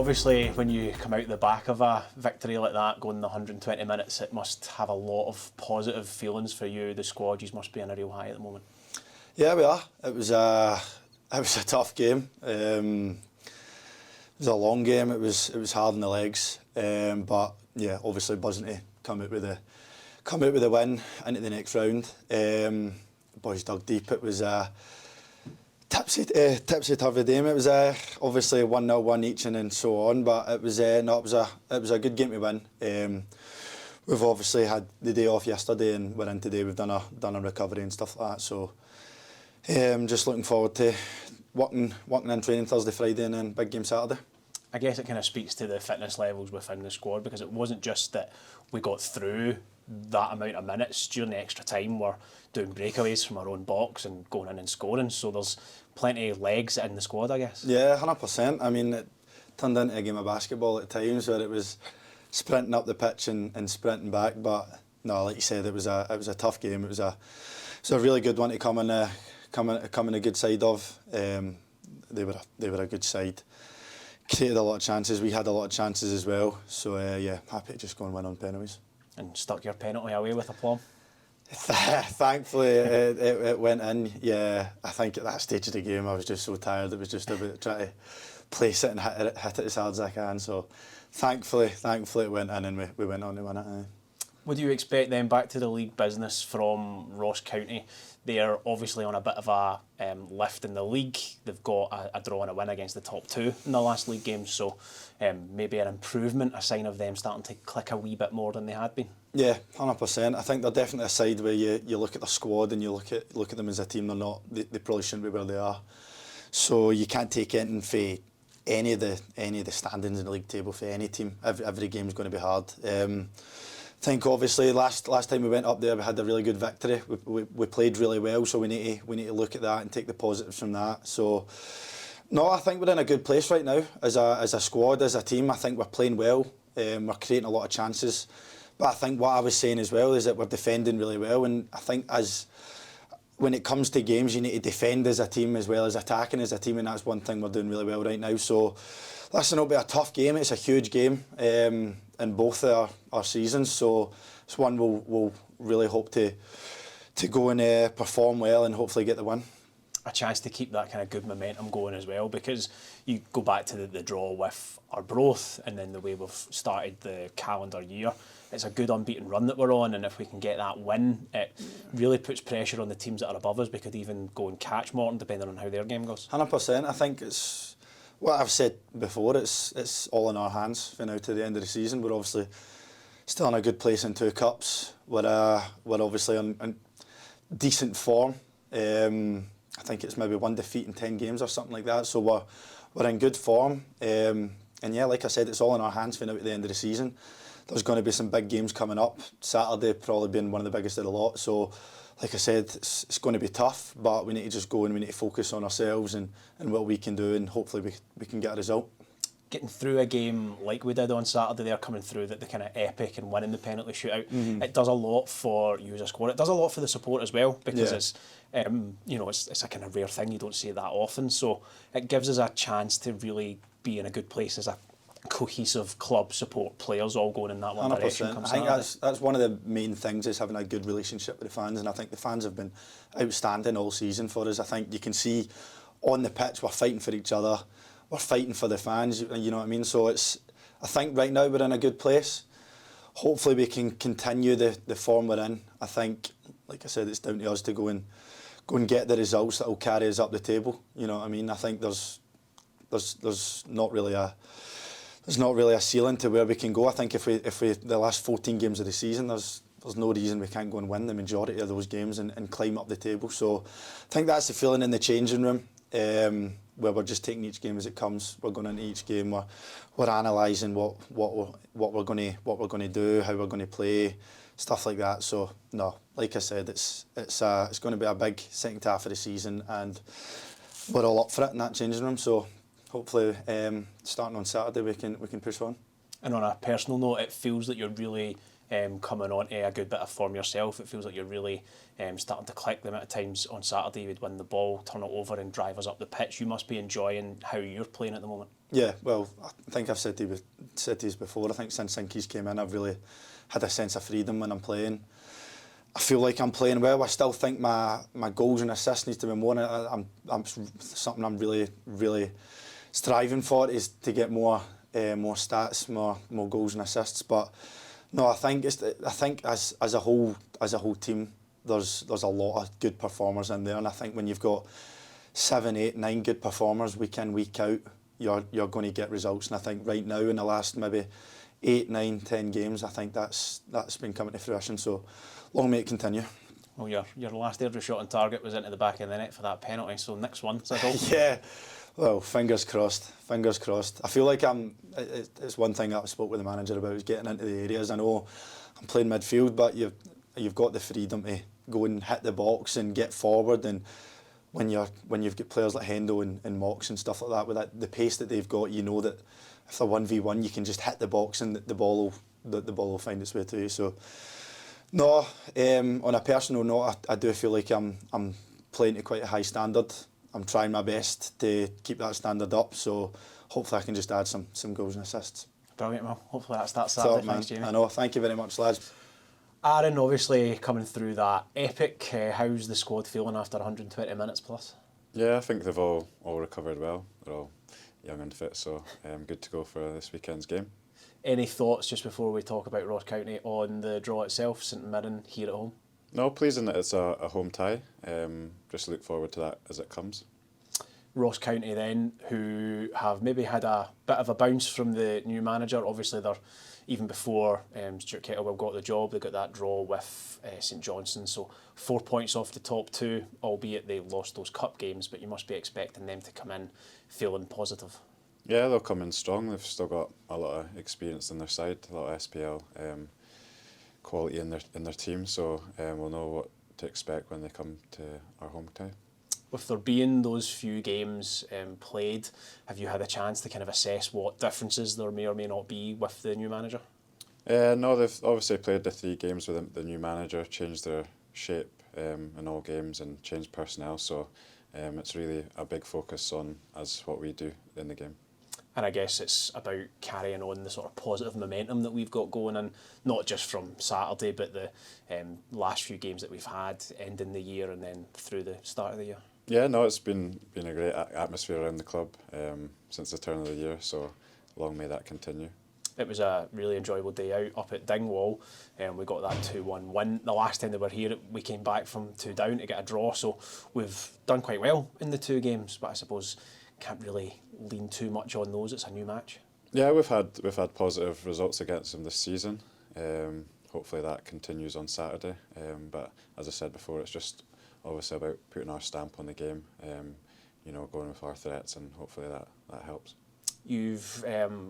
Obviously, when you come out the back of a victory like that, going the 120 minutes, it must have a lot of positive feelings for you. The squad, you must be in a real high at the moment. Yeah, we are. It was a tough game. It was a long game. It was hard on the legs, but yeah, obviously buzzing to come out with a win into the next round. Boys dug deep. It was a tipsy-turvy game. It was obviously 1-0, one each, and so on. But it was it was a good game to win. We've obviously had the day off yesterday, and we're in today. We've done a recovery and stuff like that. So just looking forward to working in training Thursday, Friday, and then big game Saturday. I guess it kind of speaks to the fitness levels within the squad, because it wasn't just that we got through that amount of minutes. During the extra time, we're doing breakaways from our own box and going in and scoring, so there's plenty of legs in the squad, I guess. Yeah, 100%. I mean, it turned into a game of basketball at times where it was sprinting up the pitch and sprinting back, but no, like you said, it was a tough game. It was a really good one to come in a good side of. They were a good side. Created a lot of chances. We had a lot of chances as well. So yeah, happy to just go and win on penalties. And stuck your penalty away with aplomb. Thankfully, it went in. Yeah, I think at that stage of the game, I was just so tired. It was just about trying to place it and hit it as hard as I can. So thankfully it went in, and we went on to win it. Would you expect them back to the league business from Ross County? They're obviously on a bit of a lift in the league. They've got a draw and a win against the top two in the last league game, so maybe an improvement, a sign of them starting to click a wee bit more than they had been. Yeah, 100%. I think they're definitely a side where you look at their squad and you look at them as a team. They probably shouldn't be where they are. So you can't take anything for any of the standings in the league table for any team. Every game's going to be hard. I think obviously last time we went up there, we had a really good victory. We played really well, so we need to look at that and take the positives from that. So no, I think we're in a good place right now as a squad, as a team. I think we're playing well. We're creating a lot of chances. But I think what I was saying as well is that we're defending really well, and I think when it comes to games, you need to defend as a team as well as attacking as a team, and that's one thing we're doing really well right now. So listen, it'll be a tough game. It's a huge game in both our seasons, so it's one we'll really hope to go and perform well and hopefully get the win. A chance to keep that kind of good momentum going as well, because you go back to the draw with Arbroath and then the way we've started the calendar year. It's a good unbeaten run that we're on, and if we can get that win, it really puts pressure on the teams that are above us. We could even go and catch Morton depending on how their game goes. 100%. I think it's what I've said before. It's all in our hands for now to the end of the season. We're obviously still in a good place in 2 cups. We're obviously on decent form. I think it's maybe 1 defeat in 10 games or something like that. So we're in good form. And yeah, like I said, it's all in our hands for now at the end of the season. There's going to be some big games coming up. Saturday probably being one of the biggest of the lot. So, like I said, it's going to be tough, but we need to just go and we need to focus on ourselves and what we can do, and hopefully we can get a result. Getting through a game like we did on Saturday, they're coming through the kind of epic and winning the penalty shootout. It does a lot for you as a squad. It does a lot for the support as well, because it's it's a kind of rare thing. You don't see it that often, so it gives us a chance to really be in a good place as a cohesive club, support players all going in that one 100%. direction. I think that's one of the main things, is having a good relationship with the fans, and I think the fans have been outstanding all season for us. I think you can see on the pitch we're fighting for each other, we're fighting for the fans, you know what I mean? So I think right now we're in a good place. Hopefully we can continue the form we're in. I think, like I said, it's down to us to go and get the results that will carry us up the table. You know what I mean? I think there's not really a ceiling to where we can go. I think if we the last 14 games of the season, there's no reason we can't go and win the majority of those games and climb up the table. So I think that's the feeling in the changing room, where we're just taking each game as it comes. We're going into each game, we're analysing what we're going to do, how we're going to play, stuff like that. So no, like I said, it's going to be a big second half of the season, and we're all up for it in that changing room. So hopefully, starting on Saturday, we can push on. And on a personal note, it feels like you're really coming on to a good bit of form yourself. It feels like you're really starting to click. The amount of times on Saturday you'd win the ball, turn it over and drive us up the pitch. You must be enjoying how you're playing at the moment. Yeah, well, I think I've said to you before, I think since Sinky's came in, I've really had a sense of freedom when I'm playing. I feel like I'm playing well. I still think my goals and assists needs to be more. Something I'm really striving for is to get more stats, more goals and assists. But no, I think as a whole team, there's a lot of good performers in there, and I think when you've got 7, 8, 9 good performers week in, week out, you're going to get results. And I think right now in the last maybe 8, 9, 10 games, I think that's been coming to fruition. So long may it continue. Well, your last Airdrie shot on target was into the back of the net for that penalty. So next one, is that all? Yeah. Well, fingers crossed. Fingers crossed. I feel like it's one thing that I spoke with the manager about is getting into the areas. I know I'm playing midfield, but you've got the freedom to go and hit the box and get forward. And when you've got players like Hendo and Mox and stuff like that, with the pace that they've got, you know that if they're 1v1, you can just hit the box and the ball will find its way to you. So no, on a personal note, I do feel like I'm playing to quite a high standard. I'm trying my best to keep that standard up, so hopefully I can just add some goals and assists. Brilliant, well, hopefully that starts Saturday. Thanks, Jamie. I know, thank you very much, lads. Aaron, obviously coming through that epic. How's the squad feeling after 120 minutes plus? Yeah, I think they've all recovered well. They're all young and fit, so good to go for this weekend's game. Any thoughts just before we talk about Ross County on the draw itself, St Mirren here at home? No, pleasing that it's a home tie. Just look forward to that as it comes. Ross County then, who have maybe had a bit of a bounce from the new manager. Obviously, they're even before Stuart Kettlewell got the job, they got that draw with St Johnstone. So 4 points off the top two, albeit they lost those cup games, but you must be expecting them to come in feeling positive. Yeah, they'll come in strong. They've still got a lot of experience on their side, a lot of SPL quality in their team, so we'll know what to expect when they come to our home tie. With there being those few games played, have you had a chance to kind of assess what differences there may or may not be with the new manager? No, they've obviously played the 3 games with the new manager, changed their shape in all games and changed personnel, so it's really a big focus on us, what we do in the game. And I guess it's about carrying on the sort of positive momentum that we've got going, and not just from Saturday, but the last few games that we've had ending the year and then through the start of the year. Yeah, no, it's been a great atmosphere around the club since the turn of the year, so long may that continue. It was a really enjoyable day out up at Dingwall, and we got that 2-1 win. The last time they were here, we came back from 2 down to get a draw, so we've done quite well in the 2 games, but I suppose can't really lean too much on those. It's a new match. Yeah, we've had positive results against them this season. Hopefully that continues on Saturday. But as I said before, it's just obviously about putting our stamp on the game. Going with our threats, and hopefully that helps. We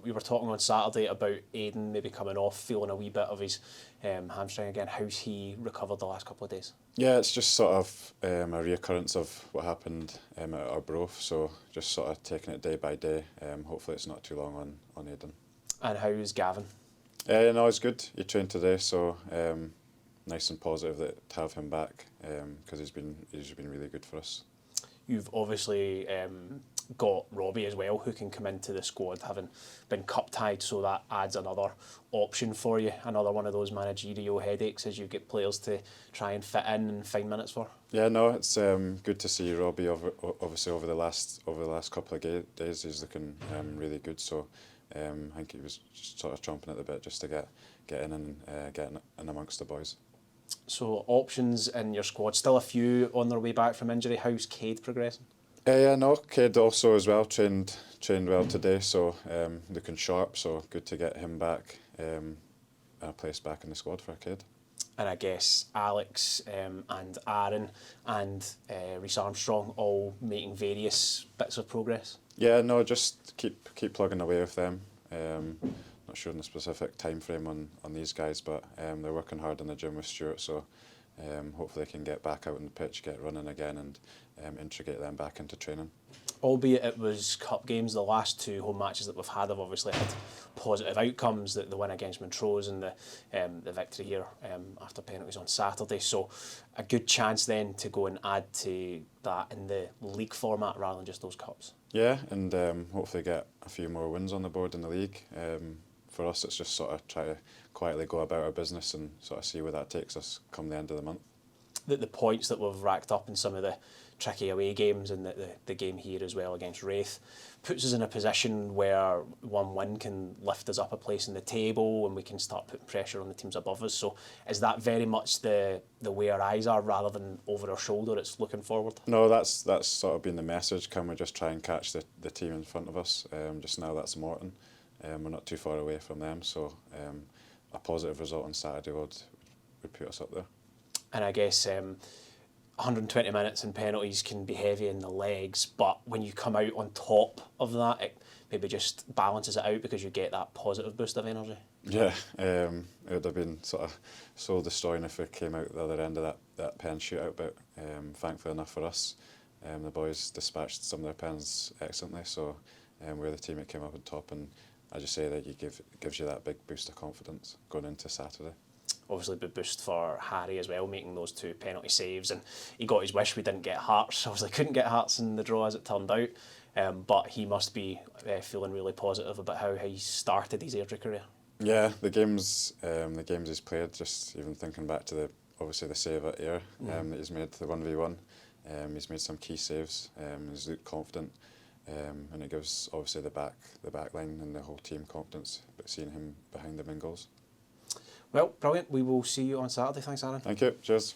were talking on Saturday about Aidan maybe coming off, feeling a wee bit of his hamstring again. How's he recovered the last couple of days? Yeah, it's just sort of a reoccurrence of what happened at Arbroath, so just sort of taking it day by day. Hopefully it's not too long on Aidan. And how's Gavin? No, it's good. He trained today, so nice and positive to have him back because he's been really good for us. You've obviously got Robbie as well, who can come into the squad, having been cup tied, so that adds another option for you, another one of those managerial headaches as you get players to try and fit in and find minutes for. Yeah, no, it's good to see Robbie obviously over the last couple of days. He's looking really good, so I think he was just sort of chomping at the bit just to get in and get in amongst the boys. So options in your squad, still a few on their way back from injury. How's Cade progressing? Cade also as well trained well today, so looking sharp. So good to get him back and a place back in the squad for Cade. And I guess Alex and Aaron and Rhys Armstrong all making various bits of progress. Yeah, no, just keep plugging away with them. Not sure on the specific time frame on these guys, but they're working hard in the gym with Stuart, so hopefully they can get back out on the pitch, get running again, and integrate them back into training. albeit it was cup games. The last 2 home matches that we've had have obviously had positive outcomes. The win against Montrose and the victory here after penalties on Saturday. So a good chance then to go and add to that in the league format rather than just those cups. Yeah, and hopefully get a few more wins on the board in the league. For us, it's just sort of try to quietly go about our business and sort of see where that takes us come the end of the month. The points that we've racked up in some of the tricky away games and the game here as well against Wraith puts us in a position where one win can lift us up a place in the table and we can start putting pressure on the teams above us. So is that very much the way our eyes are rather than over our shoulder, it's looking forward? No, that's sort of been the message. Can we just try and catch the team in front of us? Just now that's Morton. We're not too far away from them, so a positive result on Saturday would put us up there. And I guess 120 minutes and penalties can be heavy in the legs, but when you come out on top of that, it maybe just balances it out because you get that positive boost of energy. Yeah, it would have been sort of soul destroying if we came out the other end of that pen shootout, but thankfully enough for us, the boys dispatched some of their pens excellently, so we're the team that came up on top, and as you say, that it gives you that big boost of confidence going into Saturday. Obviously, big boost for Harry as well, making those 2 penalty saves, and he got his wish. We didn't get Hearts. Obviously, couldn't get Hearts in the draw as it turned out, but he must be feeling really positive about how he started his Airdrie career. Yeah, the games he's played. Just even thinking back to obviously the save at Ayr that he's made, the 1v1. He's made some key saves. He's looked confident, and it gives obviously the back line and the whole team confidence. But seeing him behind the main goals. Well, brilliant. We will see you on Saturday. Thanks, Aaron. Thank you. Cheers.